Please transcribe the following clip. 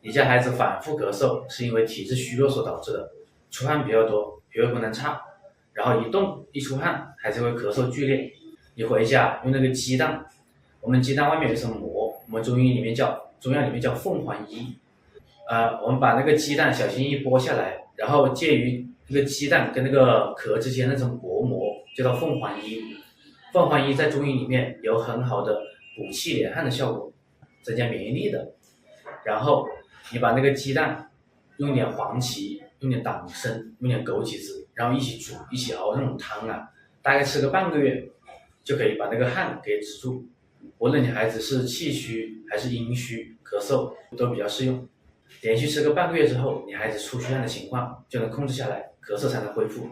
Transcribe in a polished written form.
你家孩子反复咳嗽是因为体质虚弱所导致的，出汗比较多，脾胃功能差，然后一动一出汗，孩子会咳嗽剧烈。你回家用那个鸡蛋，我们鸡蛋外面有一层膜，我们中药里面叫凤凰衣。我们把那个鸡蛋小心翼翼剥下来，然后介于那个鸡蛋跟那个壳之间那层薄膜，就叫凤凰衣。凤凰衣在中医里面有很好的补气敛汗的效果，增加免疫力的。然后你把那个鸡蛋用点黄芪，用点党参，用点枸杞子，然后一起煮，一起熬那种汤啊，大概吃个半个月，就可以把那个汗给止住。无论你孩子是气虚还是阴虚，咳嗽都比较适用。连续吃个半个月之后，你孩子出虚汗的情况就能控制下来，咳嗽才能恢复。